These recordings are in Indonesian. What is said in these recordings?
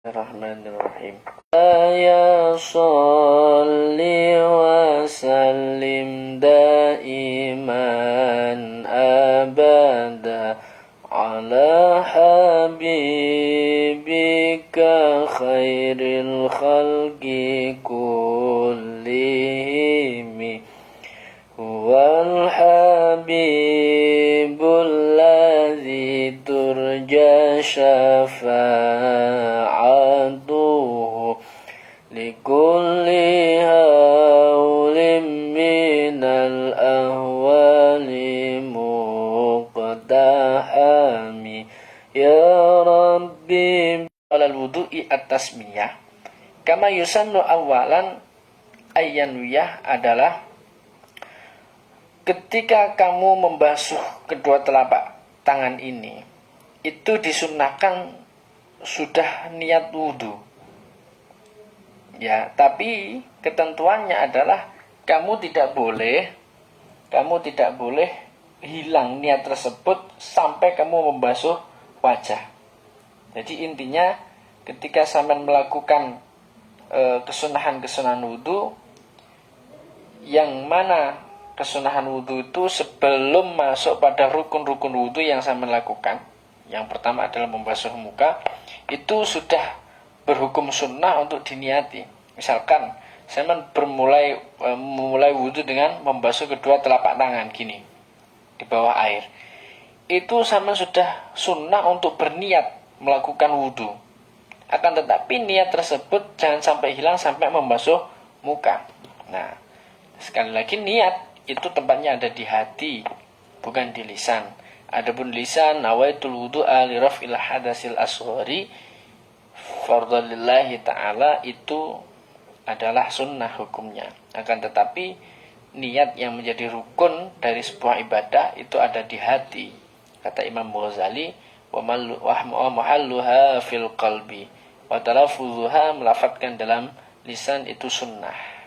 Bismillahirrahmanirrahim. Ya sholli wa sallim daiman abada ala habibika khairil khalqi kullihim wal habibul ladzi turja syafa'atuhu likulli hawlim minal ahwali muqtahami ya rabbi alal wudu'i at-tasmiyah kama yusannu awalan ayyanwiyah adalah ketika kamu membasuh kedua telapak tangan ini, itu disunahkan sudah niat wudhu. Ya, tapi ketentuannya adalah kamu tidak boleh hilang niat tersebut sampai kamu membasuh wajah. Jadi intinya ketika sampean melakukan kesunahan-kesunahan wudhu, yang mana kesunahan wudhu itu sebelum masuk pada rukun-rukun wudhu yang saya lakukan. Yang pertama adalah membasuh muka. Itu sudah berhukum sunnah untuk diniati. Misalkan saya memulai wudhu dengan membasuh kedua telapak tangan gini di bawah air. Itu sama sudah sunnah untuk berniat melakukan wudhu. Akan tetapi niat tersebut jangan sampai hilang sampai membasuh muka. Nah, sekali lagi niat itu tempatnya ada di hati, bukan di lisan. Adapun lisan, nawaitul wudu'a li raf'il hadasil asghari fardhalillahi ta'ala, itu adalah sunnah hukumnya. Akan tetapi niat yang menjadi rukun dari sebuah ibadah itu ada di hati. Kata Imam Ghazali, wa mahalluha fil qalbi wa talaffuzuha, melafadzkan dalam lisan itu sunnah.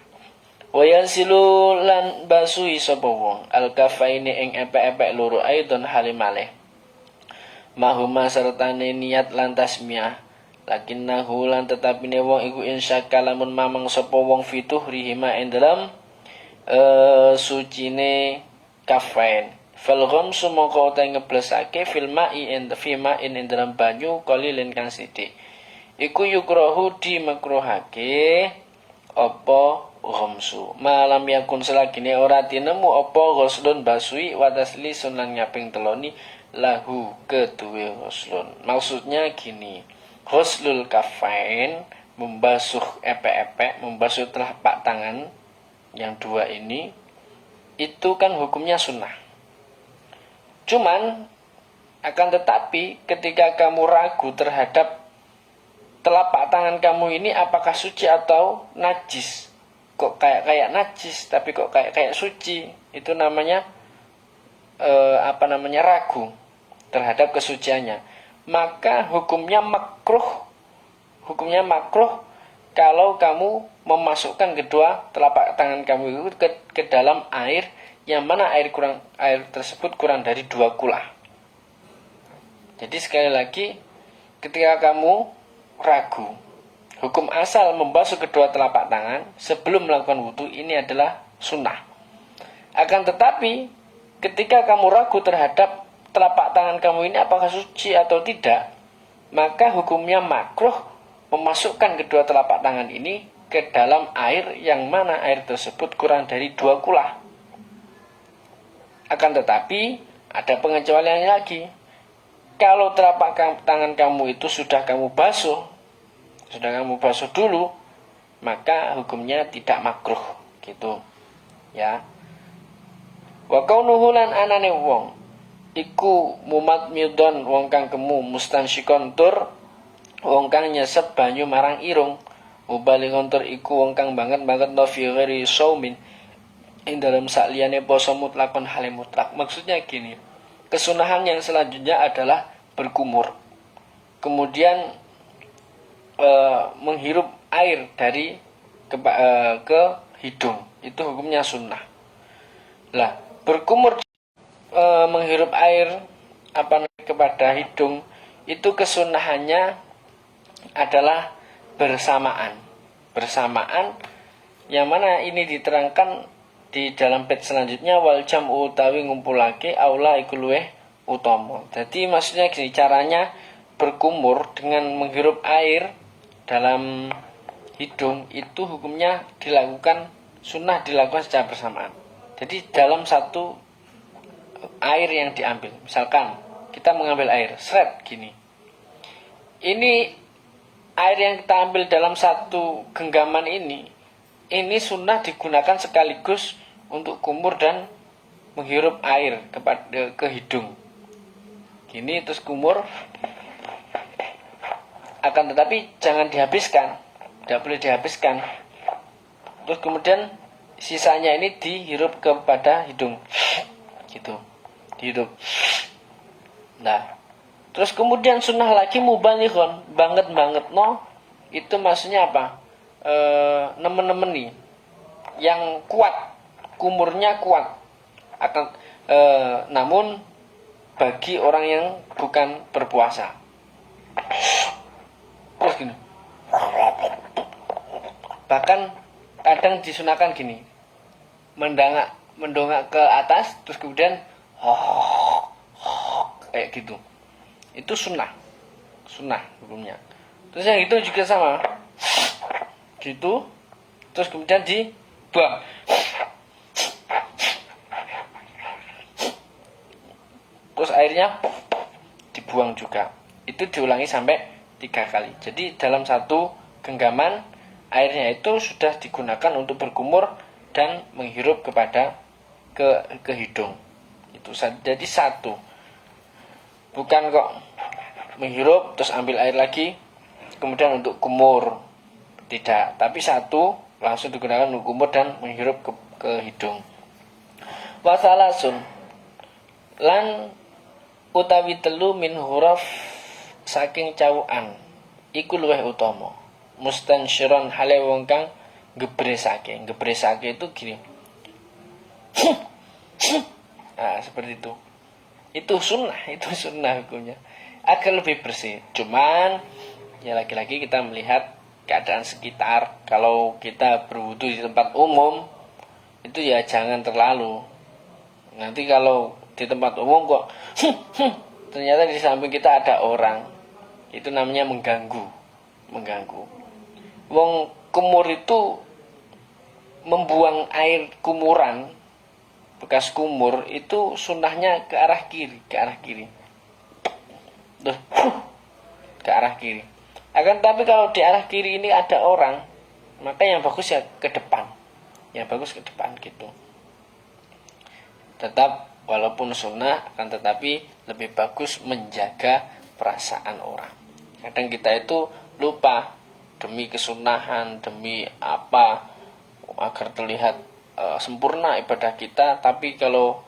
Wa yansilu lan basui sapa wong al-kafaini ing epek-epek loro aidon halimaleh mahuma sertane niat lan tasmiyah lakinnahu lan tetapine wong iku insyaka lamun mamang sapa wong fituhrihima ing dalam sucine kafain fal ghamsu mongko ta ngeblesake fil ma'i ing ing dalam banyu qalilin kang sithik iku yukrahu di makruhake apa ghamsu malam yakun selagine ora tinemu apa ghuslun basui wa tasli sunan nyaping teloni lahu keduwe ghuslun. Maksudnya gini, ghuslul kafain, membasuh epek-epek, membasuh telapak tangan yang dua ini, itu kan hukumnya sunnah. Cuman akan tetapi ketika kamu ragu terhadap telapak tangan kamu ini apakah suci atau najis, kok kayak najis tapi kok kayak suci, itu namanya ragu terhadap kesuciannya. Maka hukumnya makruh kalau kamu memasukkan kedua telapak tangan kamu itu ke dalam air yang mana air tersebut kurang dari 2 kulah. Jadi sekali lagi, ketika kamu ragu, hukum asal membasuh kedua telapak tangan sebelum melakukan wudhu ini adalah sunnah. Akan tetapi ketika kamu ragu terhadap telapak tangan kamu ini apakah suci atau tidak, maka hukumnya makruh memasukkan kedua telapak tangan ini ke dalam air yang mana air tersebut kurang dari 2 kulah. Akan tetapi ada pengecualian lagi. Kalau telapak tangan kamu itu sudah kamu basuh dulu, maka hukumnya tidak makruh gitu ya. Wa kaunuhu lan anane wong iku mumat midon wong kang kemu mustansyikon tur wong kang nyesep banyu marang irung mubalingon tur iku wong kang banget no fi ghairi saumin ing dalam sakliyane poso mutlakon hale mutlak. Maksudnya gini, kesunahan yang selanjutnya adalah berkumur, kemudian menghirup air dari ke hidung, itu hukumnya sunnah. Lah, berkumur menghirup air kepada hidung itu kesunahannya adalah bersamaan. Bersamaan yang mana ini diterangkan di dalam bait selanjutnya, wal jam'u utawi ngumpulake aula iku luweh utama. Jadi maksudnya gini, caranya berkumur dengan menghirup air dalam hidung itu hukumnya dilakukan, sunnah dilakukan secara bersamaan. Jadi dalam satu air yang diambil, misalkan kita mengambil air, seret gini. Ini air yang kita ambil dalam satu genggaman ini sunnah digunakan sekaligus untuk kumur dan menghirup air ke hidung. Gini terus kumur, akan tetapi jangan dihabiskan, tidak boleh dihabiskan. Terus kemudian sisanya ini dihirup kepada hidung, gitu, dihirup. Nah, terus kemudian sunnah lagi mubalighon, banget no, itu maksudnya apa? Nemen-nemen nih, yang kuat, kumurnya kuat. Namun bagi orang yang bukan berpuasa, terus gini. Bahkan kadang disunahkan gini, mendongak ke atas, terus kemudian kayak gitu. Itu sunnah hukumnya. Terus yang itu juga sama, gitu, terus kemudian dibuang. Terus airnya dibuang juga. Itu diulangi sampai 3 kali. Jadi dalam satu genggaman airnya itu sudah digunakan untuk berkumur dan menghirup kepada ke hidung. Itu jadi satu. Bukan kok menghirup terus ambil air lagi kemudian untuk kumur. Tidak, tapi satu langsung digunakan untuk kumur dan menghirup ke hidung. Wasalasun lan utawi telu min huruf saking cawukan iku luweh utama. Mustansyiron hale wong kang gebresake itu gini. Nah, seperti itu. Itu sunnah hukumnya. Agar lebih bersih. Cuman ya lagi-lagi kita melihat keadaan sekitar. Kalau kita berwudu di tempat umum itu ya jangan terlalu. Nanti kalau di tempat umum kok ternyata di samping kita ada orang, itu namanya mengganggu. Wong kumur itu membuang air kumuran, bekas kumur itu sunnahnya ke arah kiri. Tuh, ke arah kiri. Akan tapi kalau di arah kiri ini ada orang, maka yang bagus ya ke depan. Gitu. Tetap walaupun sunnah, akan tetapi lebih bagus menjaga perasaan orang. Kadang kita itu lupa demi kesunahan, demi apa, agar terlihat sempurna ibadah kita, tapi kalau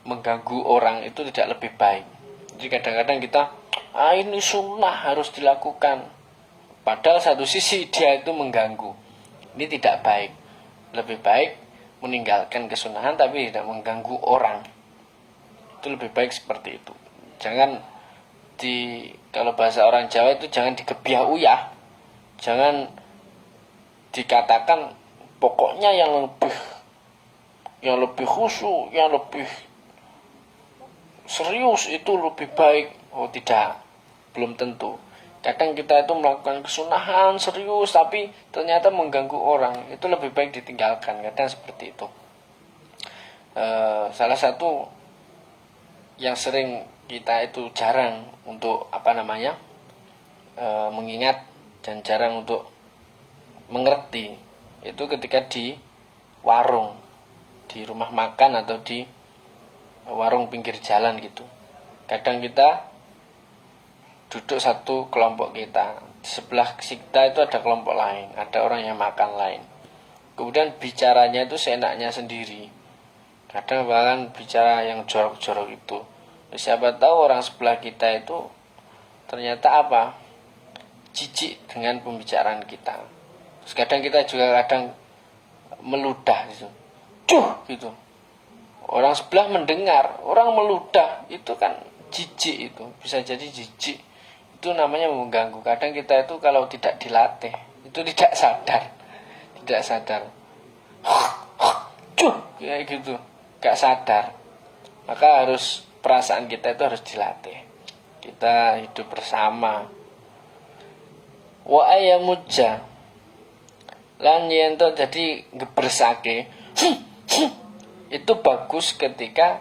mengganggu orang itu tidak lebih baik. Jadi kadang-kadang kita ini sunnah harus dilakukan, padahal satu sisi dia itu mengganggu. Ini tidak baik. Lebih baik meninggalkan kesunahan tapi tidak mengganggu orang. Itu lebih baik seperti itu. Jangan kalau bahasa orang Jawa itu jangan digebiah uyah. Jangan dikatakan pokoknya yang lebih khusyuk, yang lebih serius itu lebih baik. Oh tidak, belum tentu. Kadang kita itu melakukan kesunahan serius tapi ternyata mengganggu orang, itu lebih baik ditinggalkan. Kadang seperti itu. Salah satu yang sering kita itu jarang untuk mengingat dan jarang untuk mengerti itu ketika di warung, di rumah makan atau di warung pinggir jalan gitu. Kadang kita duduk satu kelompok kita, di sebelah kita itu ada kelompok lain, ada orang yang makan lain. Kemudian bicaranya itu seenaknya sendiri. Kadang bahkan bicara yang jorok-jorok itu. Siapa tahu orang sebelah kita itu ternyata jijik dengan pembicaraan kita. Terus kadang kita juga meludah gitu. Gitu. Orang sebelah mendengar, orang meludah, itu kan jijik itu. Bisa jadi jijik. itu namanya mengganggu. Kadang kita itu kalau tidak dilatih itu tidak sadar kayak gitu, gak sadar. Maka harus, perasaan kita itu harus dilatih. Kita hidup bersama. Wa ayamuja lan yento, jadi ngebersake itu bagus ketika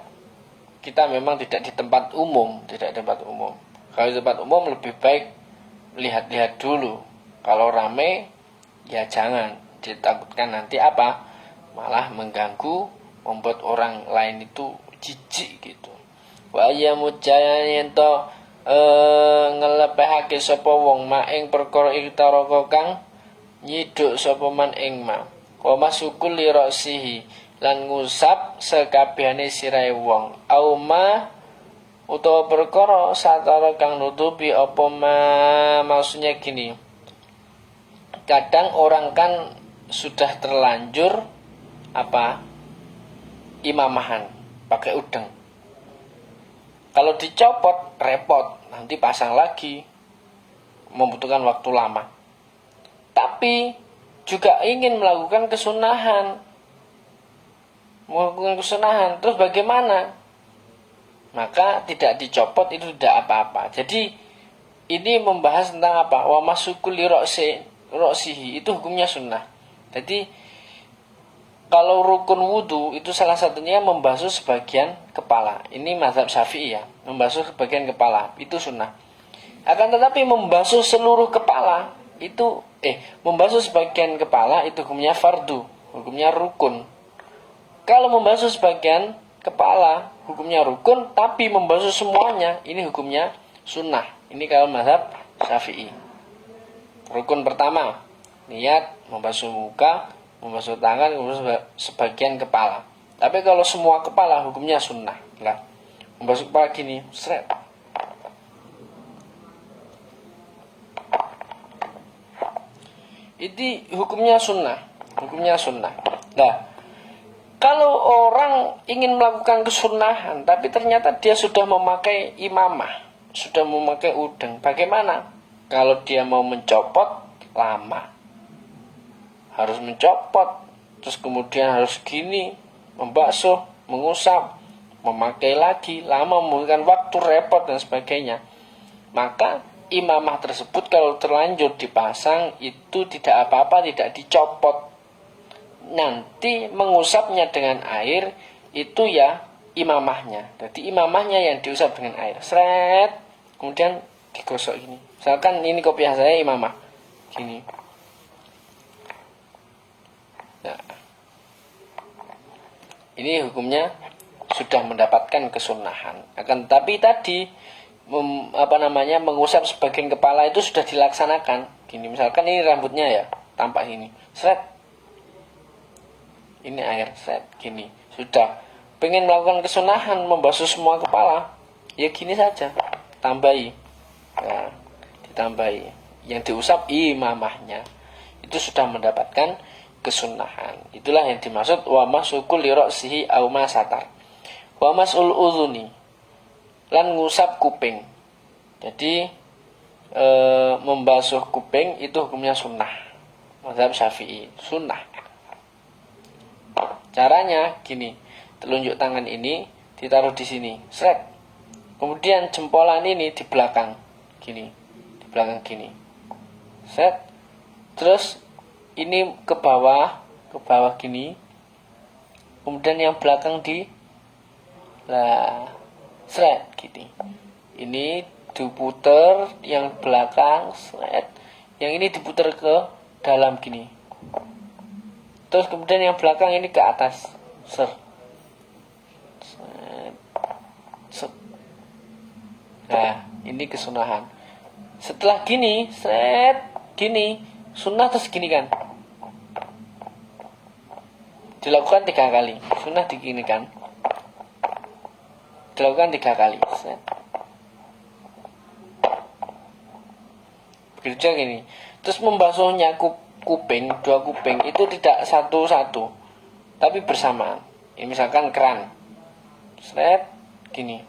kita memang tidak di tempat umum. Kalau di tempat umum lebih baik lihat-lihat dulu. Kalau rame ya jangan, ditakutkan nanti apa, malah mengganggu, membuat orang lain itu jijik gitu. Wa ayamuja yento ngelepehake sapa wong ma ing perkara iktara kang nyiduk sapa man ing ma wa masukul li ra'sihi lan ngusap sekabehane sirahe wong au ma utawa perkara satara kang nutupi apa ma. Maksudnya gini, kadang orang kan sudah terlanjur imamahan pakai udeng. Kalau dicopot repot, nanti pasang lagi, membutuhkan waktu lama. Tapi juga ingin melakukan kesunahan. Terus bagaimana? Maka tidak dicopot itu tidak apa-apa. Jadi ini membahas tentang apa? Wa masukul li ra'sihi, itu hukumnya sunnah. Jadi kalau rukun wudu itu salah satunya membasuh sebagian kepala. Ini mazhab Syafi'i ya, membasuh sebagian kepala itu sunnah. Akan tetapi membasuh seluruh kepala itu membasuh sebagian kepala itu hukumnya fardu, hukumnya rukun. Kalau membasuh sebagian kepala hukumnya rukun, tapi membasuh semuanya ini hukumnya sunnah. Ini kalau mazhab Syafi'i. Rukun pertama, niat membasuh muka, membasuh tangan, membasuh sebagian kepala. Tapi kalau semua kepala hukumnya sunnah. Lah, membasuh kepala gini, seret. Ini hukumnya sunnah, Nah, kalau orang ingin melakukan kesunahan, tapi ternyata dia sudah memakai imamah, sudah memakai udeng, bagaimana? Kalau dia mau mencopot, lama. Harus mencopot, terus kemudian harus gini, membasuh, mengusap, memakai lagi, lama, membutuhkan waktu, repot dan sebagainya. Maka imamah tersebut kalau terlanjur dipasang itu tidak apa-apa, tidak dicopot. Nanti mengusapnya dengan air itu ya imamahnya. Jadi imamahnya yang diusap dengan air, seret, kemudian digosok gini. Misalkan ini kopiah saya imamah, gini. Nah, ini hukumnya sudah mendapatkan kesunahan. Akan tapi tadi mengusap sebagian kepala itu sudah dilaksanakan. Gini, misalkan ini rambutnya ya, tampak ini, seret. Ini air, seret, gini. Sudah. Pengen melakukan kesunahan, membasuh semua kepala, ya gini saja, tambahi. Nah, ditambahi. Yang diusap imamahnya. Itu sudah mendapatkan kesunahan. Itulah yang dimaksud wa masukul li ra'sihi aw ma satar. Wa masul udhuni, lan ngusap kuping. Jadi membasuh kuping itu hukumnya sunnah. Mazhab Syafi'i, sunnah. Caranya gini, telunjuk tangan ini ditaruh di sini, seret. Kemudian jempolan ini di belakang, gini, di belakang gini, seret. Terus ini ke bawah gini. Kemudian yang belakang seret gini. Ini diputer yang belakang, seret. Yang ini diputer ke dalam gini. Terus kemudian yang belakang ini ke atas, seret. Nah, ini kesunahan. Setelah gini, seret, gini, sunnah terus gini kan. Dilakukan 3 kali. Sunnah digini kan. Dilakukan 3 kali. Seret. Begitu juga gini. Terus membasuhnya kuping, 2 kuping itu tidak satu-satu, tapi bersamaan. Ini misalkan keran. Seret, gini.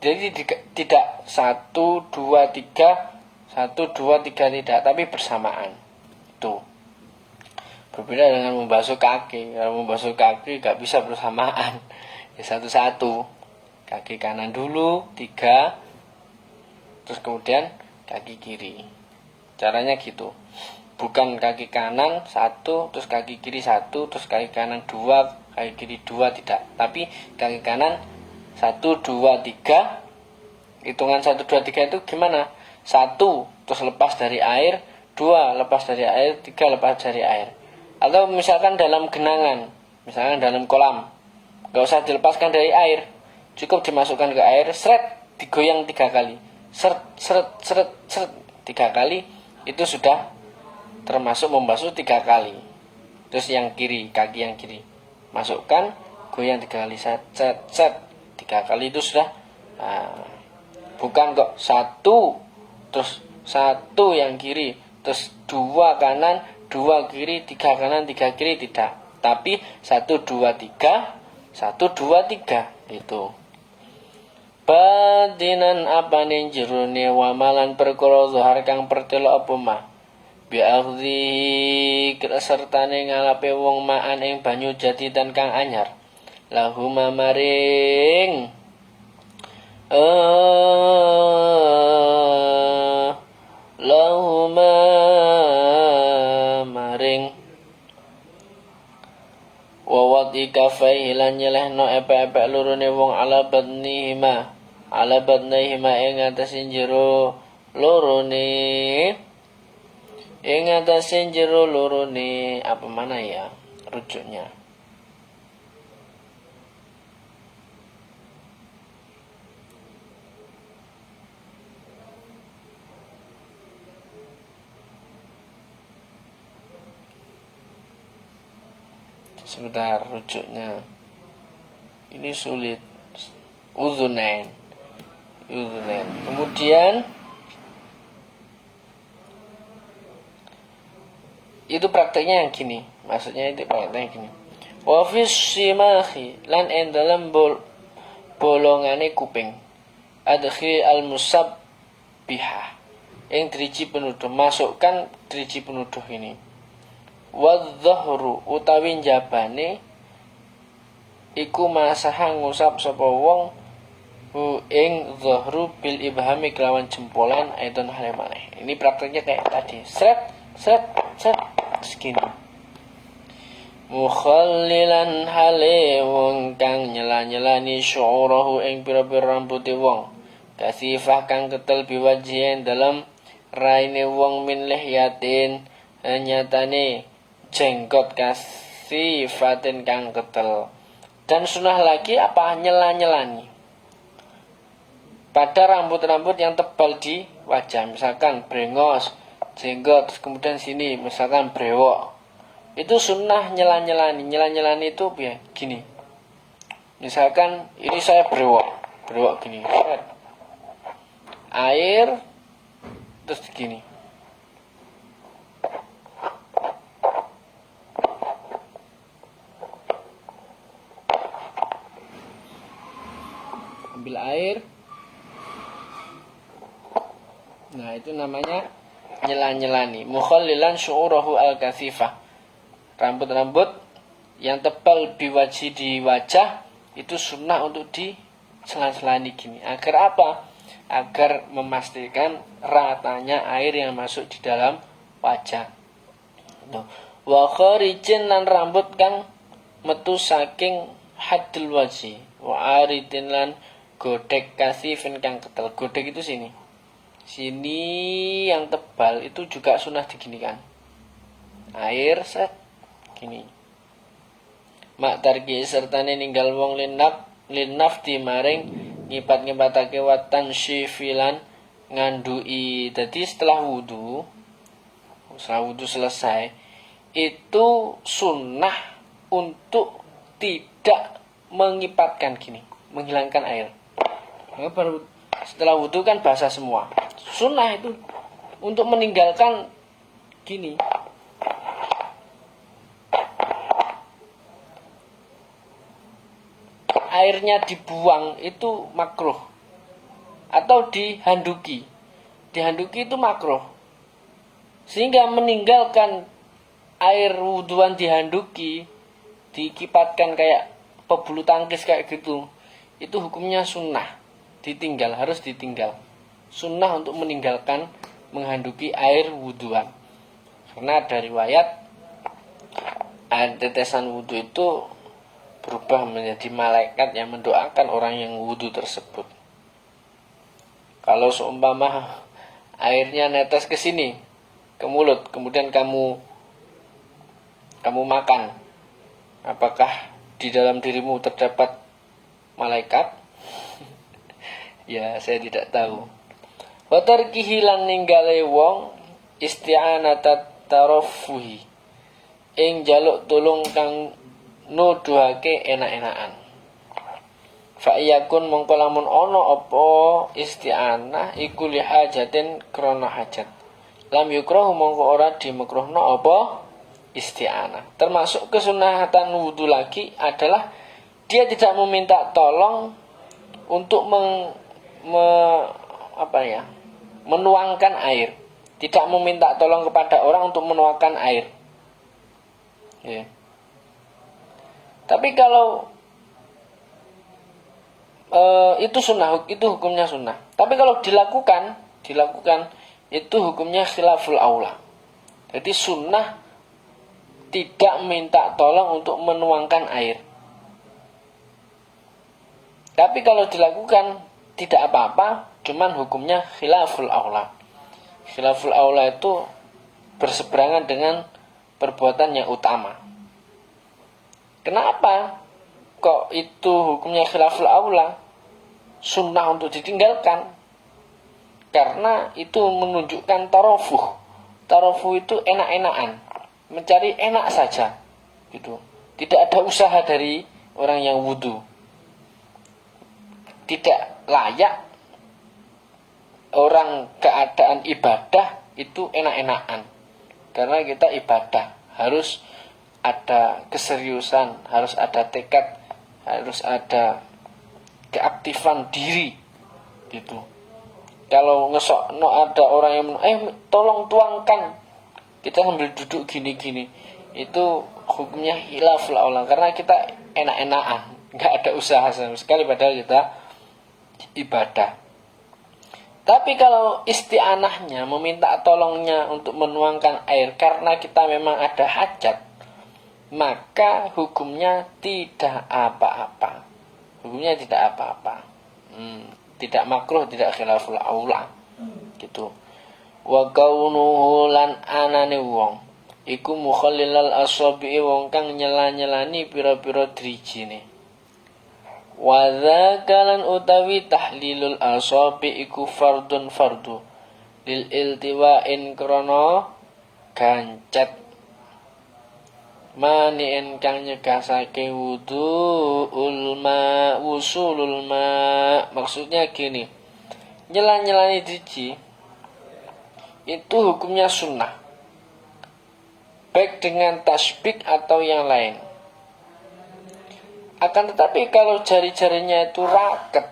Jadi tidak 1, 2, 3, 1, 2, 3 tidak, tapi bersamaan. Itu berbeda dengan membasuh kaki. Kalau membasuh kaki gak bisa bersamaan, ya satu-satu. Kaki kanan dulu 3, terus kemudian kaki kiri. Caranya gitu. Bukan kaki kanan 1, terus kaki kiri 1, terus kaki kanan 2, kaki kiri 2, tidak. Tapi kaki kanan 1, 2, 3. Hitungan 1, 2, 3 itu gimana? 1 terus lepas dari air, 2 lepas dari air, 3 lepas dari air. Atau misalkan dalam genangan, misalkan dalam kolam, gak usah dilepaskan dari air, cukup dimasukkan ke air, seret, digoyang 3 kali, seret, seret, seret, seret 3 kali, itu sudah termasuk membasuh 3 kali. Terus yang kiri, kaki yang kiri, masukkan, goyang 3 kali, set, set, set 3 kali, itu sudah. Bukan kok 1 terus 1 yang kiri, terus 2 kanan, 2 kiri, 3 kanan, 3 kiri, tidak. Tapi 1, 2, 3, 1, 2, 3 gitu. Badinan apane jerone wamalan perkara zahar kang pertelo apa mah. Bi'ardhi kesertane ngalape wong maan ing banyu jati dan kang anyar. Lahuma maring lahuma maring wawat ikafai lan nyelehno epek-epek lurune wong ala badnihima ing atasin jero lorone apa mana ya rujuknya. Sebentar, rujuknya ini sulit. Udzunain. Kemudian itu prakteknya yang gini, maksudnya itu prakteknya gini. Wa fis simahi lan ing dalam bolongane kuping. Adkhil al musabbihah. Yang driji penuduh, masukkan driji penuduh ini. Wadh-dhahru utawi njabane iku masaha ngusap sapa wong ing dhahru bil ibhami kelawan jempolan aidon hale maneh. Ini prakteknya kayak tadi. Sret sret sret segini. Mukhallilan hale wong kang nyela-nyelani syu'urahu ing pira-pira rambuté wong. Kasifah kang ketel biwajien dalam raine wong min lihyatin nyatane jenggot kasifatin kang ketel. Dan sunah lagi apa nyela-nyelani pada rambut-rambut yang tebal di wajah, misalkan brengos, jenggot, kemudian sini misalkan brewok, itu sunnah nyela-nyelani itu ya gini. Misalkan ini saya brewok gini, air terus gini. Ambil air. Nah, itu namanya nyela-nyelani. Mukhallilan syu'urahu al-kasifah. Rambut-rambut yang tebal biwaji di wajah itu sunnah untuk disela-selani gini. Agar apa? Agar memastikan ratanya air yang masuk di dalam wajah. Wa kharijin lan rambut kang metu saking haddul wajhi. Wa aridin lan godek kasifin kang ketel. Godek itu sini yang tebal itu juga sunnah diginikan. Air set gini. Mak tarki sertane ninggal wong linaf di maring ngipat-ngipatake watan syifilan ngandui. Jadi setelah wudu selesai itu sunnah untuk tidak mengipatkan gini, menghilangkan air. Baru setelah wudu kan basah semua. Sunnah itu untuk meninggalkan gini. Airnya dibuang itu makruh. atau dihanduki. Dihanduki itu makruh. Sehingga meninggalkan air wuduan dihanduki, dikipatkan kayak pebulu tangkis kayak gitu, itu hukumnya sunnah, ditinggal, harus ditinggal. Sunnah untuk meninggalkan menghanduki air wuduan. Karena ada riwayat air tetesan wudu itu berubah menjadi malaikat yang mendoakan orang yang wudu tersebut. Kalau seumpama airnya netes ke sini, ke mulut, kemudian kamu makan, apakah di dalam dirimu terdapat malaikat? Ya, saya tidak tahu. Wa tarkihi lan ninggale wong isti'anata tarafuhi, ing jaluk tulung kang nuduhake enak-enakan. Fa iyakun mongko lamun ana apa isti'anah iku li hajatin krana hajat. Lam yukrahu mongko ora dimekruhna apa isti'anah. Termasuk kesunahatan wudu lagi adalah dia tidak meminta tolong untuk menuangkan air. Tidak meminta tolong kepada orang untuk menuangkan air. Ya. Tapi kalau itu sunnah, itu hukumnya sunnah. Tapi kalau dilakukan itu hukumnya khilaful aula. Jadi sunnah tidak minta tolong untuk menuangkan air. Tapi kalau dilakukan tidak apa-apa, cuman hukumnya khilaful aula. Khilaful aula itu berseberangan dengan perbuatan yang utama. Kenapa kok itu hukumnya khilaful aula? Sunnah untuk ditinggalkan. Karena itu menunjukkan tarafuh. Tarafuh itu enak-enakan, mencari enak saja gitu. Tidak ada usaha dari orang yang wudu. Tidak layak orang keadaan ibadah itu enak-enakan. Karena kita ibadah harus ada keseriusan, harus ada tekad, harus ada keaktifan diri gitu. Kalau ngesokno ada orang yang tolong tuangkan, kita sambil duduk gini-gini, itu hukumnya khilaful aula karena kita enak-enakan, nggak ada usaha sama sekali padahal kita ibadah. Tapi kalau isti'anahnya meminta tolongnya untuk menuangkan air karena kita memang ada hajat, maka hukumnya tidak apa-apa. Hukumnya tidak apa-apa. Tidak makruh, tidak khilaful aula. Gitu. Wa kaunuhu lan anane wong iku mukhallilal asabi wong kang nyela-nyelani pira-pira drijine. Wa dzakalan utawi tahlilul asabi iku fardun fardu lil iltiwa'in krana gancet mani'en kang nyegasake wudu ulma wusulul ma. Maksudnya gini, nyela-nyelani driji itu hukumnya sunnah, baik dengan tasbih atau yang lain. Akan tetapi kalau jari-jarinya itu raket,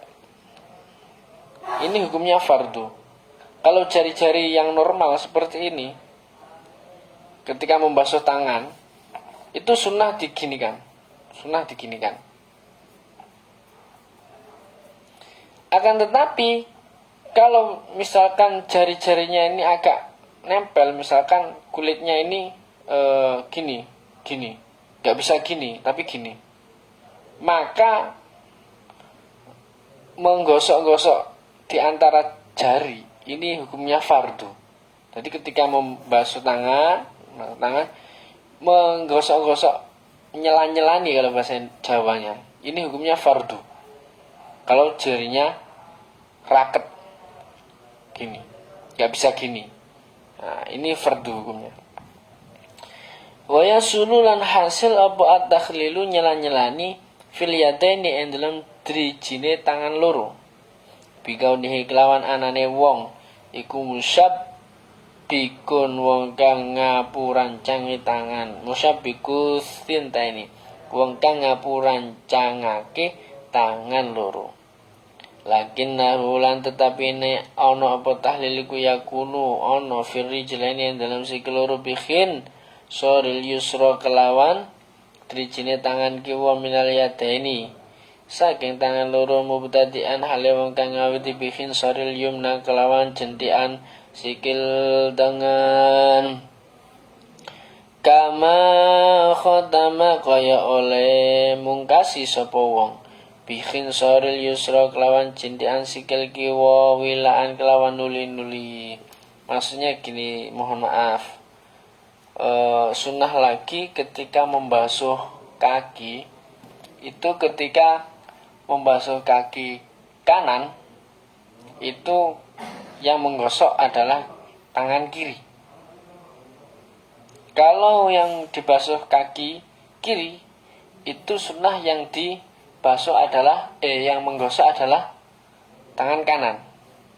ini hukumnya fardu. Kalau jari-jari yang normal seperti ini, ketika membasuh tangan, itu sunnah diginikan. Akan tetapi kalau misalkan jari-jarinya ini agak nempel, misalkan kulitnya ini gini, nggak bisa gini, tapi gini, maka menggosok-gosok di antara jari ini hukumnya fardu. Jadi ketika membasuh tangan menggosok-gosok, nyela-nyelani kalau bahasa Jawanya, ini hukumnya fardu. Kalau jarinya raket gini, nggak bisa gini, nah ini fardu hukumnya. Wa yasululan hasil apa at-takhlilu nyela-nyelani fil yadaini ing dalam drijine tangan loro. Bikaunihi kelawan anane wong iku musyab bikun wong kang ngapurancangake tangan. Musyabiku sinta ini wong kang ngapurancangake tangan loro. Lakin nahulan tetapi ne ono apa tahlil ku yakunu ono firrijlaini dalam sikeloro bikin soril yusra kelawan trijine tangan kiwa minal yadaini saking tangan loro mubtadi'an hale wong kang ngawiti bikin soril yumna kelawan jentian sikil tangan kama khodama kaya oleh mungkasi sapa wong bikin soril yusra kelawan jentian sikil kiwa wilaan kelawan nuli-nuli. Maksudnya gini, mohon maaf, sunnah lagi ketika membasuh kaki itu ketika membasuh kaki kanan itu yang menggosok adalah tangan kiri. Kalau yang dibasuh kaki kiri itu sunnah yang dibasuh adalah yang menggosok adalah tangan kanan.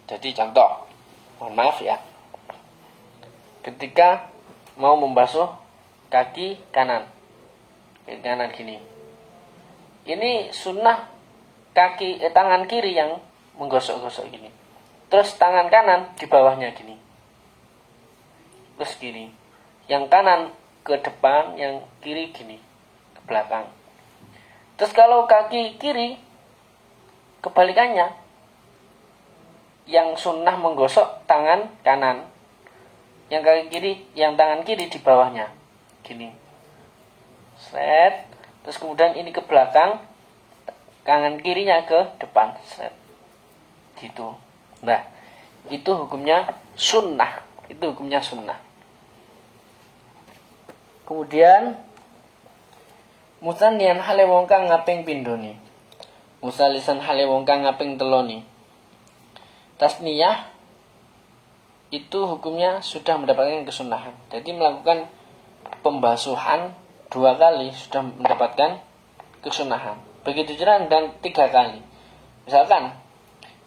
Jadi contoh, mohon maaf ya, ketika mau membasuh kaki kanan gini, ini sunnah tangan kiri yang menggosok-gosok gini, terus tangan kanan di bawahnya gini, terus gini, yang kanan ke depan, yang kiri gini ke belakang. Terus kalau kaki kiri kebalikannya, yang sunnah menggosok tangan kanan, yang kaki kiri, yang tangan kiri di bawahnya gini, set. Terus kemudian ini ke belakang, tangan kirinya ke depan, set, gitu. Nah, itu hukumnya sunnah. Itu hukumnya sunnah. Kemudian musanian hale wong kang ngaping pindhone. Musalisan hale wong kang ngaping teloni. Tasniyah itu hukumnya sudah mendapatkan kesunahan. Jadi melakukan pembasuhan 2 kali sudah mendapatkan kesunahan. Begitu juga dan 3 kali. Misalkan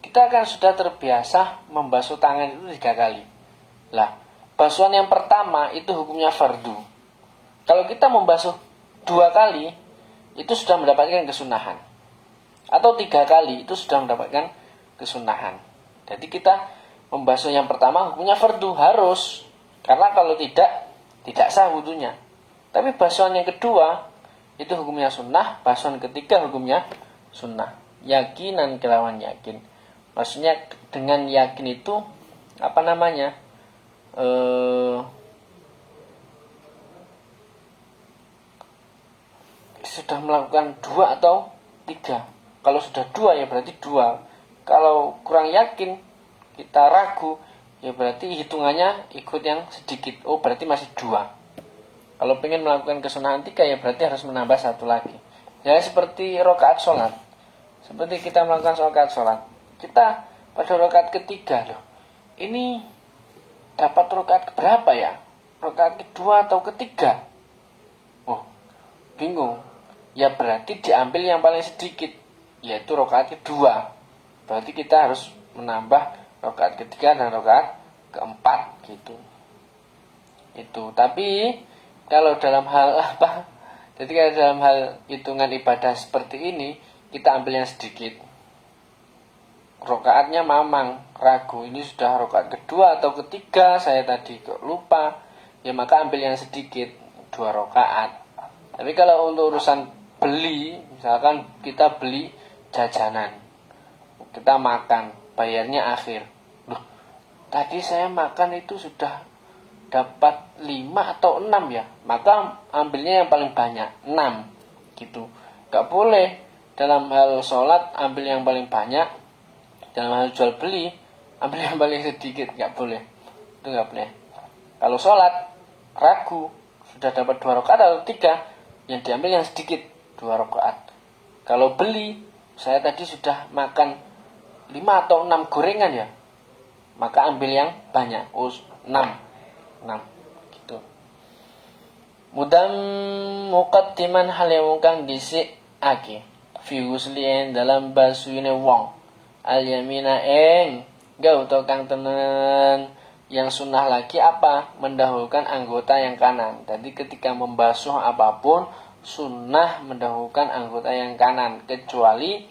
kita akan sudah terbiasa membasuh tangan itu 3 kali. Lah, basuhan yang pertama itu hukumnya fardu. Kalau kita membasuh 2 kali itu sudah mendapatkan kesunahan. Atau 3 kali itu sudah mendapatkan kesunahan. Jadi kita membasuh yang pertama hukumnya fardu, harus. Karena kalau tidak sah wudunya. Tapi basuhan yang kedua itu hukumnya sunnah, basuhan ketiga hukumnya sunnah. Yakinan kelawan yakin. Maksudnya dengan yakin itu apa namanya? Sudah melakukan 2 atau 3. Kalau sudah 2 ya berarti 2. Kalau kurang yakin, kita ragu, ya berarti hitungannya ikut yang sedikit. Oh, berarti masih 2. Kalau pengen melakukan kesunahan 3 ya berarti harus menambah 1 lagi. Ya seperti rakaat sholat. Seperti kita melakukan rakaat sholat. Kita pada rakaat ketiga loh. Ini dapat rakaat berapa ya? Rakaat kedua atau ketiga? Oh, bingung. Ya berarti diambil yang paling sedikit, yaitu rakaat kedua. Berarti kita harus menambah rakaat ketiga dan rakaat keempat gitu. Itu. Tapi kalau dalam hal apa? Jadi kalau dalam hal hitungan ibadah seperti ini, kita ambil yang sedikit. Rakaatnya mamang, ragu, ini sudah rakaat kedua atau ketiga, saya tadi kok lupa. Ya maka ambil yang sedikit, 2 rakaat. Tapi kalau untuk urusan beli, misalkan kita beli jajanan, kita makan, bayarnya akhir. Loh, tadi saya makan itu sudah dapat 5 atau 6 ya, maka ambilnya yang paling banyak, 6 gitu. Gak boleh dalam hal sholat ambil yang paling banyak, dalam hal jual beli ambil yang paling sedikit, gak boleh. Itu gak boleh. Kalau sholat ragu, sudah dapat 2 rakaat atau 3, yang diambil yang sedikit, 2 rakaat. Kalau beli, saya tadi sudah makan 5 atau 6 gorengan ya, maka ambil yang banyak, 6 gitu. Mudam muqaddiman hal yang kang dhisikake fi huslien dalam basuine wong al yamina gak utawa kang tenen yang sunnah lagi apa? Mendahulukan anggota yang kanan. Jadi ketika membasuh apapun sunnah mendahulukan anggota yang kanan, kecuali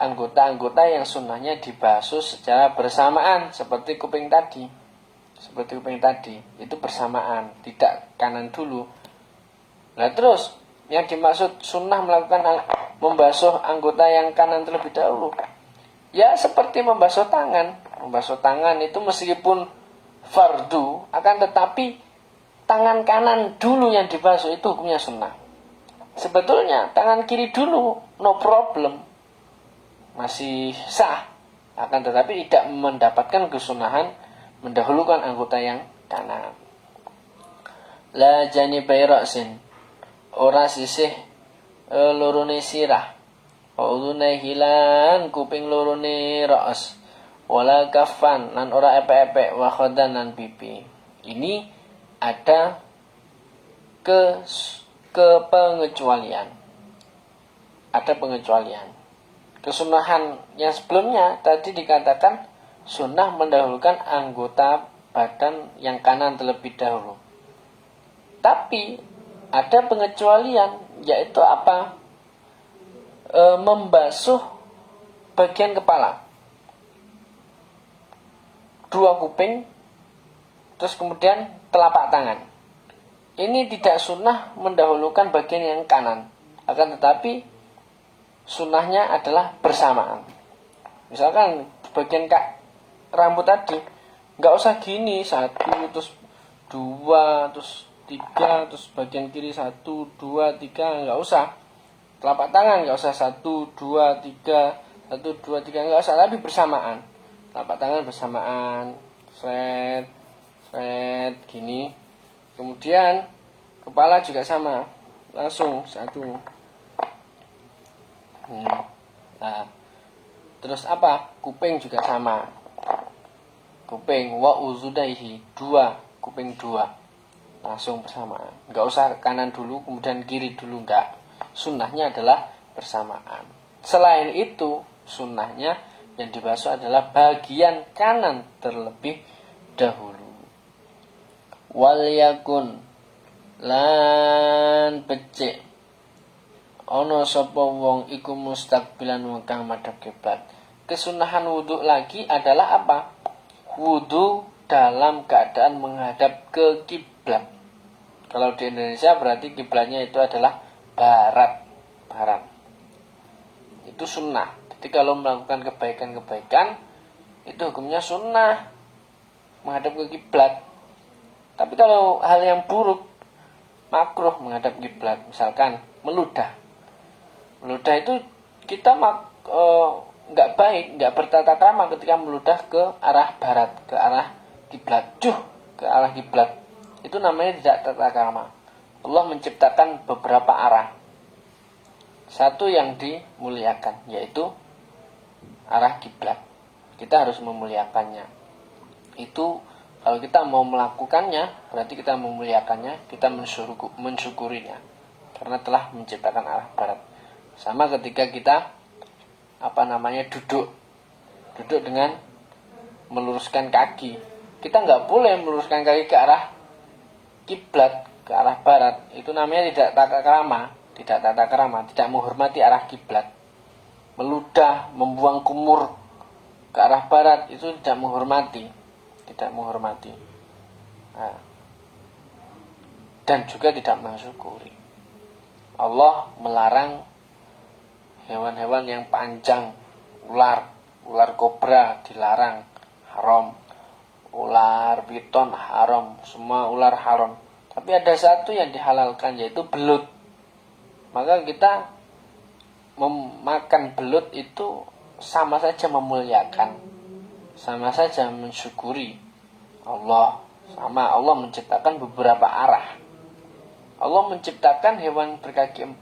anggota-anggota yang sunnahnya dibasuh secara bersamaan seperti kuping tadi. Seperti kuping tadi, itu bersamaan, tidak kanan dulu. Nah terus yang dimaksud sunnah melakukan membasuh anggota yang kanan terlebih dahulu, ya seperti membasuh tangan. Membasuh tangan itu meskipun fardu, akan tetapi tangan kanan dulu yang dibasuh itu hukumnya sunnah. Sebetulnya tangan kiri dulu no problem, masih sah, akan tetapi tidak mendapatkan kesunahan mendahulukan anggota yang kanan. La janibai ra'sin, ora sisih lorone sirah, udhunai hilan kuping lorone ra's, wala kafan lan ora epek-epek, wa khodan lan pipi. Ini ada kepengecualian. Ada pengecualian. Kesunahan yang sebelumnya tadi dikatakan sunnah mendahulukan anggota badan yang kanan terlebih dahulu. Tapi ada pengecualian, yaitu apa? Membasuh bagian kepala, 2 kuping, terus kemudian telapak tangan. Ini tidak sunnah mendahulukan bagian yang kanan, akan tetapi sunnahnya adalah bersamaan. Misalkan bagian rambut tadi, nggak usah gini 1, terus 2, terus 3, terus bagian kiri 1, 2, 3, nggak usah. Telapak tangan nggak usah 1, 2, 3, 1, 2, 3, nggak usah, tapi bersamaan. Telapak tangan bersamaan, seret gini. Kemudian kepala juga sama, langsung 1. Nah, terus apa? Kuping juga sama. Kuping wa uzudaihi, 2, kuping 2. Langsung bersamaan. Enggak usah kanan dulu kemudian kiri dulu, enggak. Sunnahnya adalah bersamaan. Selain itu, sunnahnya yang dibasuh adalah bagian kanan terlebih dahulu. Wal yakun lan becik ana sapa wong iku mustaqbilan wong kang madhep kiblat. Kesunahan wudu lagi adalah apa? Wudu dalam keadaan menghadap ke kiblat. Kalau di Indonesia berarti kiblatnya itu adalah barat. Itu sunnah. Jadi kalau melakukan kebaikan-kebaikan itu hukumnya sunnah menghadap ke kiblat. Tapi kalau hal yang buruk, makruh menghadap kiblat. Misalkan meludah itu kita nggak baik, nggak bertata krama ketika meludah ke arah barat, ke arah kiblat, ke arah kiblat. Itu namanya tidak tata krama. Allah menciptakan beberapa arah. Satu yang dimuliakan, yaitu arah kiblat. Kita harus memuliakannya. Itu kalau kita mau melakukannya, berarti kita memuliakannya, kita mensyukurinya, karena telah menciptakan arah barat. Sama ketika kita duduk dengan meluruskan kaki. Kita nggak boleh meluruskan kaki ke arah kiblat, ke arah barat. Itu namanya tidak tata krama, tidak menghormati arah kiblat. Meludah, membuang kumur ke arah barat itu tidak menghormati. Nah, dan juga tidak mensyukuri. Allah melarang hewan-hewan yang panjang, ular kobra dilarang, haram. Ular piton haram, semua ular haram. Tapi ada satu yang dihalalkan, yaitu belut. Maka kita memakan belut itu sama saja memuliakan, sama saja mensyukuri Allah. Sama, Allah menciptakan beberapa arah. Allah menciptakan hewan berkaki 4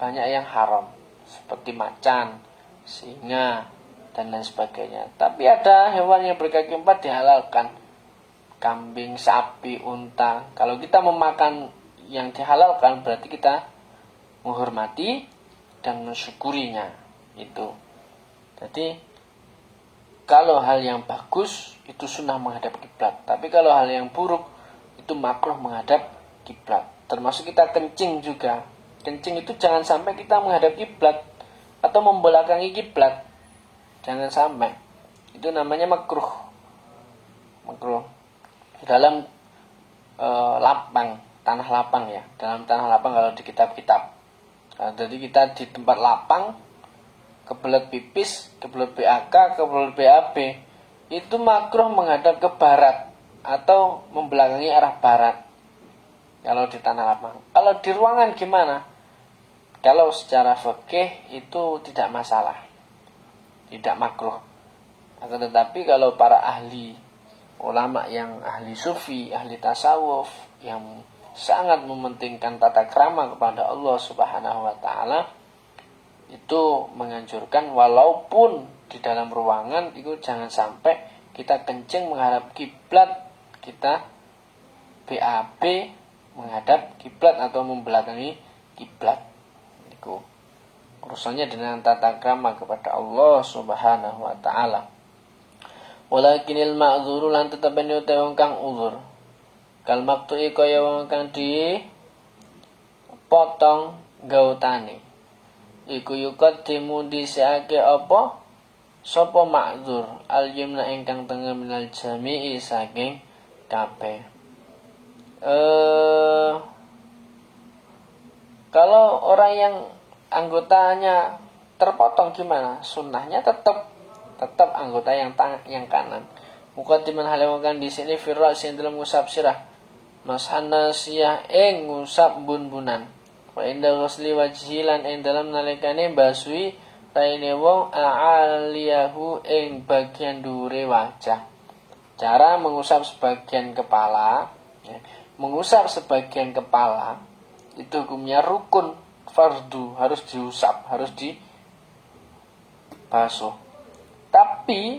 banyak yang haram, seperti macan, singa, dan lain sebagainya. Tapi ada hewan yang berkaki 4 dihalalkan, kambing, sapi, unta. Kalau kita memakan yang dihalalkan, berarti kita menghormati dan mensyukurinya. Itu. Jadi kalau hal yang bagus itu sunnah menghadap kiblat. Tapi kalau hal yang buruk itu makruh menghadap kiblat. Termasuk kita kencing juga. Kencing itu jangan sampai kita menghadap kiblat. atau membelakangi kiblat. Jangan sampai. Itu namanya makruh. Makruh. Dalam lapang, tanah lapang ya. Dalam tanah lapang kalau di kitab-kitab. Nah, jadi kita di tempat lapang, kebelet pipis, kebelet BAK, kebelet BAB, itu makruh menghadap ke barat atau membelakangi arah barat. Kalau di tanah lapang. Kalau di ruangan gimana? Kalau secara fikih itu tidak masalah. Tidak makruh. Akan tetapi kalau para ahli ulama yang ahli sufi, ahli tasawuf yang sangat mementingkan tata krama kepada Allah Subhanahu wa taala, itu menganjurkan walaupun di dalam ruangan itu jangan sampai kita kencing menghadap kiblat, kita BAB menghadap kiblat atau membelakangi kiblat. Itu urusannya dengan tata krama kepada Allah Subhanahu wa taala. Walakinil ma'dzuru lan tetapen yo wong kang uzur. Kal maqtu'i kaya wong kang di potong gautane. Iku yuqaddimu dhisike apa? Sapa ma'dzur al yumna ingkang tengah minal jami'i saking kabeh. Kalau orang yang anggotanya terpotong gimana? Sunnahnya tetap anggota yang kanan. Muqaddiman halewakan di sini firra sing dalam ngusap sirah. Mashana siyah ing ngusap bun-bunan. Wa inda ghusli wajhi lan ing dalam nalikane basui raine wong a'aliyahu ing bagian dhuwure wajah. Cara mengusap sebagian kepala, ya. Mengusap sebagian kepala itu hukumnya rukun fardu, harus diusap, harus dibasuh. Tapi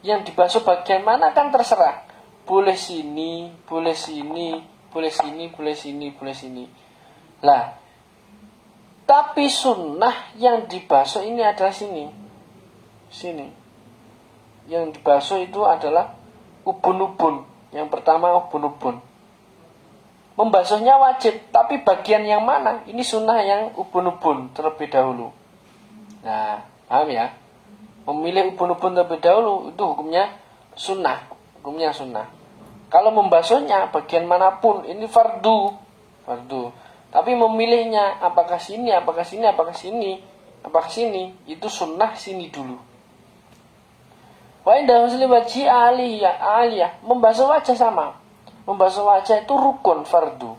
yang dibasuh bagian mana kan terserah. Boleh sini, boleh sini, boleh sini, boleh sini, boleh sini. Lah, tapi sunnah yang dibasuh ini adalah sini. Sini. Yang dibasuh itu adalah ubun-ubun. Yang pertama ubun-ubun. Membasuhnya wajib, tapi bagian yang mana? Ini sunnah yang ubun-ubun terlebih dahulu. Nah, paham ya? Memilih ubun-ubun terlebih dahulu itu hukumnya sunnah. Hukumnya sunnah. Kalau membasuhnya bagian manapun ini fardu. Tapi memilihnya apakah sini, apakah sini, apakah sini, apakah sini, itu sunnah sini dulu. Wa inda husli wajhi aliyah, membasuh wajah sama. Membasuh wajah itu rukun fardu.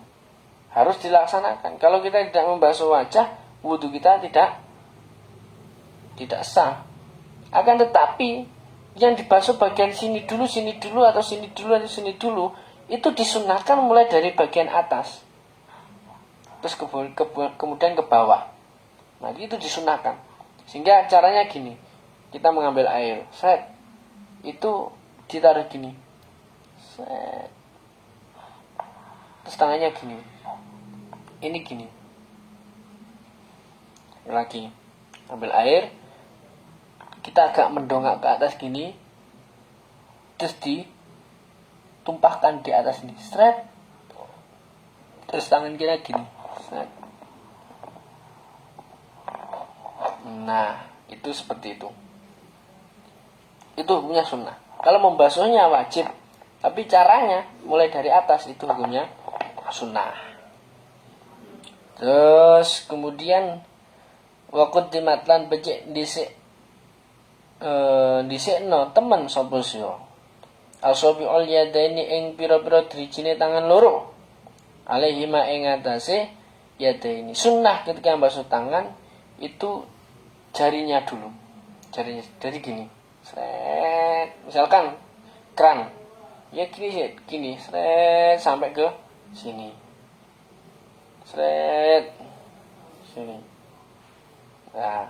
Harus dilaksanakan. Kalau kita tidak membasuh wajah, wudu kita tidak sah. Akan tetapi yang dibasuh bagian sini dulu atau sini dulu itu disunahkan mulai dari bagian atas terus kemudian ke bawah. Nah itu disunahkan. Sehingga caranya gini, kita mengambil air, itu ditaruh gini, terus tangannya gini, ini gini, lagi ambil air, kita agak mendongak ke atas gini, terus ditumpahkan di atas ini, terus tangan kita gini, Nah, itu seperti itu. Itu hukumnya sunnah. Kalau membasuhnya wajib, tapi caranya mulai dari atas itu hukumnya sunnah. Terus kemudian waktu dimatlan becek disekno temen sapa sira asobi ul yadaini ing pira-pira drijine tangan loro alaihi ma ing atase yadaini. Sunnah ketika basuh tangan itu jarinya dulu, jadi gini, misalkan keran ya gini sampai ke sini, sini. Nah,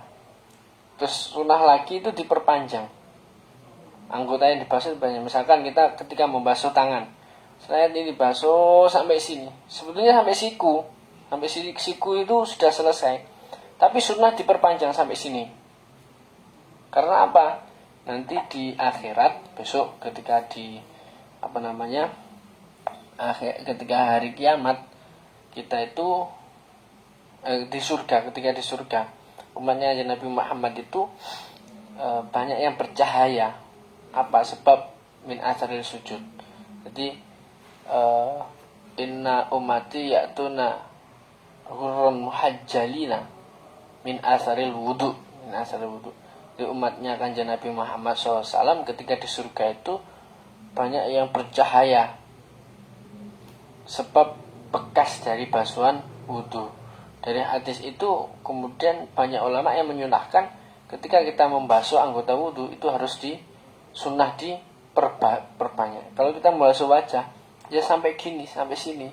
terus sunnah lagi itu diperpanjang. Anggota yang dibasuh banyak. Misalkan kita ketika membasuh tangan, ini dibasuh sampai sini. Sebetulnya sampai siku. Sampai siku itu sudah selesai. Tapi sunnah diperpanjang sampai sini. Karena apa? Nanti di akhirat besok ketika ketika hari kiamat kita itu di surga, ketika di surga umatnya Nabi Muhammad itu banyak yang bercahaya. Apa sebab? Min atharil sujud. Jadi inna ummati ya'tuna ghurran muhajjalina min atharil wudu. Min atharil wudu. Di umatnya Kanjeng Nabi Muhammad SAW ketika di surga itu banyak yang bercahaya sebab bekas dari basuhan wudu. Dari hadis itu kemudian banyak ulama yang menyunahkan ketika kita membasuh anggota wudu itu harus sunnah perbanyak. Kalau kita membasuh wajah ya sampai gini, sampai sini,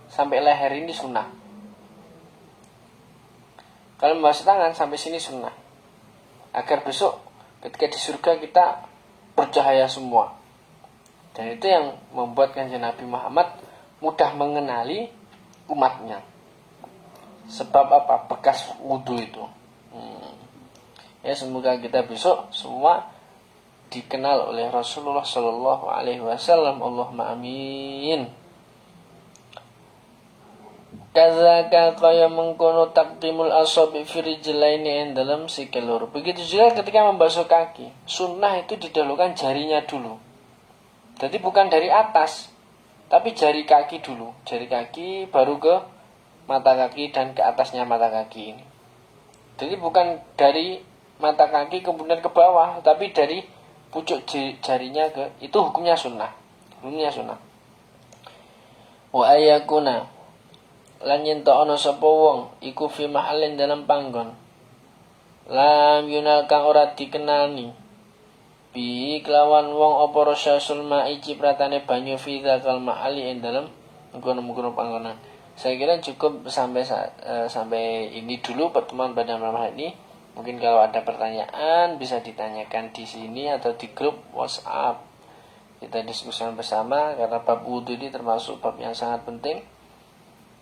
sampai leher ini sunnah. Kalau membasuh tangan sampai sini sunnah, agar besok ketika di surga kita bercahaya semua. Dan itu yang membuat Kanjeng Nabi Muhammad mudah mengenali umatnya. Sebab apa? Bekas wudu itu. Ya, semoga kita besok semua dikenal oleh Rasulullah Sallallahu Alaihi Wasallam. Allahumma amin. Kazaka kaya mengkono takdimul asabi fi rijlaini dalam sikil loro. Begitu juga ketika membasuh kaki. Sunnah itu didahulukan jarinya dulu. Jadi bukan dari atas, tapi jari kaki dulu. Jari kaki baru ke mata kaki dan ke atasnya mata kaki ini. Jadi bukan dari mata kaki kemudian ke bawah, tapi dari pucuk jarinya ke, itu hukumnya sunnah. Hukumnya sunnah. Wa ayakuna lan yen ta ana sapa wong iku fi mahallin dalam panggon lam yunal kang ora dikenani bi kelawan wong apa rasul ma'i cipratane banyu fi dzakal ma'ali ing dalam mengkono-mengkono panggonan. Saya kira cukup sampai ini dulu pertemuan pada malam hari ini. Mungkin kalau ada pertanyaan bisa ditanyakan di sini atau di grup WhatsApp. Kita diskusikan bersama karena bab wudu ini termasuk bab yang sangat penting.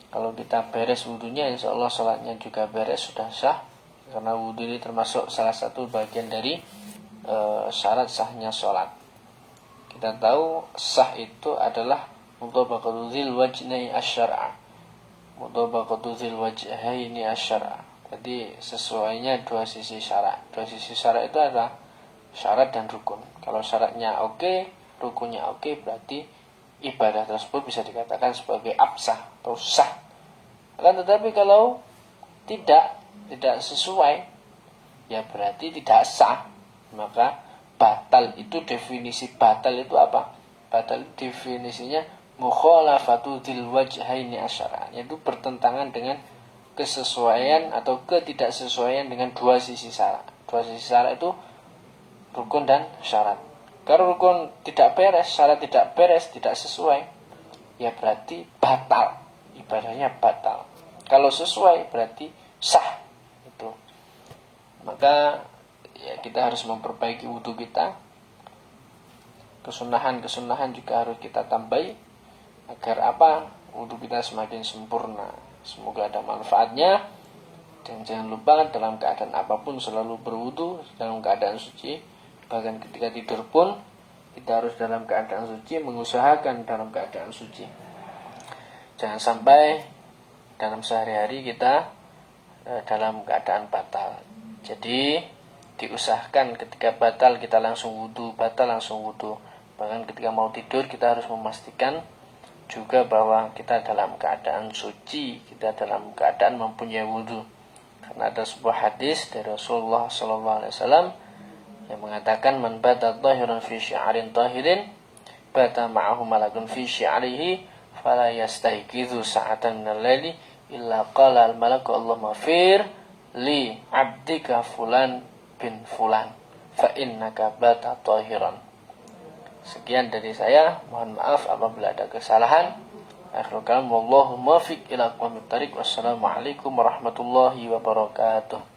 Kalau kita beres wudunya, insya Allah sholatnya juga beres, sudah sah. Karena wudu ini termasuk salah satu bagian dari syarat sahnya sholat. Kita tahu sah itu adalah mutabaqatu dzil wajhaini asy-syar'a. Mutabaqatu dzil wajhaini asy-syar'a. Jadi sesuainya dua sisi syarat. Dua sisi syarat itu adalah syarat dan rukun. Kalau syaratnya oke, rukunnya oke, berarti ibadah tersebut bisa dikatakan sebagai absah atau sah. Akan tetapi kalau tidak sesuai, ya berarti tidak sah. Maka batal itu, definisi batal itu apa? Batal definisinya mukhalafatu dzil wajhaini asy-syar'a, yaitu bertentangan dengan kesesuaian atau ketidaksesuaian dengan dua sisi syarat. Dua sisi syarat itu rukun dan syarat. Kalau rukun tidak beres, syarat tidak beres, tidak sesuai, ya berarti batal, ibadahnya batal. Kalau sesuai berarti sah itu. Maka ya kita harus memperbaiki wudu kita. Kesunahan juga harus kita tambahi agar apa? Wudu kita semakin sempurna. Semoga ada manfaatnya. Dan jangan lupa dalam keadaan apapun selalu berwudu dalam keadaan suci. Bahkan ketika tidur pun kita harus dalam keadaan suci, mengusahakan dalam keadaan suci. Jangan sampai dalam sehari-hari kita dalam keadaan batal. Jadi diusahakan ketika batal kita langsung wudu, batal langsung wudu. Bahkan ketika mau tidur kita harus memastikan juga bahwa kita dalam keadaan suci, kita dalam keadaan mempunyai wudu. Karena ada sebuah hadis dari Rasulullah SAW yang mengatakan man bata tahiran fi syi'arin tahirin bata ma'ahu malakun fi syi'arihi fala yastayqidhu sa'atan minal laili illa qala al malaku Allahumma fir li 'abdika fulan bin fulan fa innaka bata tahiran. Sekian dari saya, mohon maaf apabila ada kesalahan. Akhirul kalam wallahu muwaffiq ila aqwamit thariq. Wassalamualaikum warahmatullahi wabarakatuh.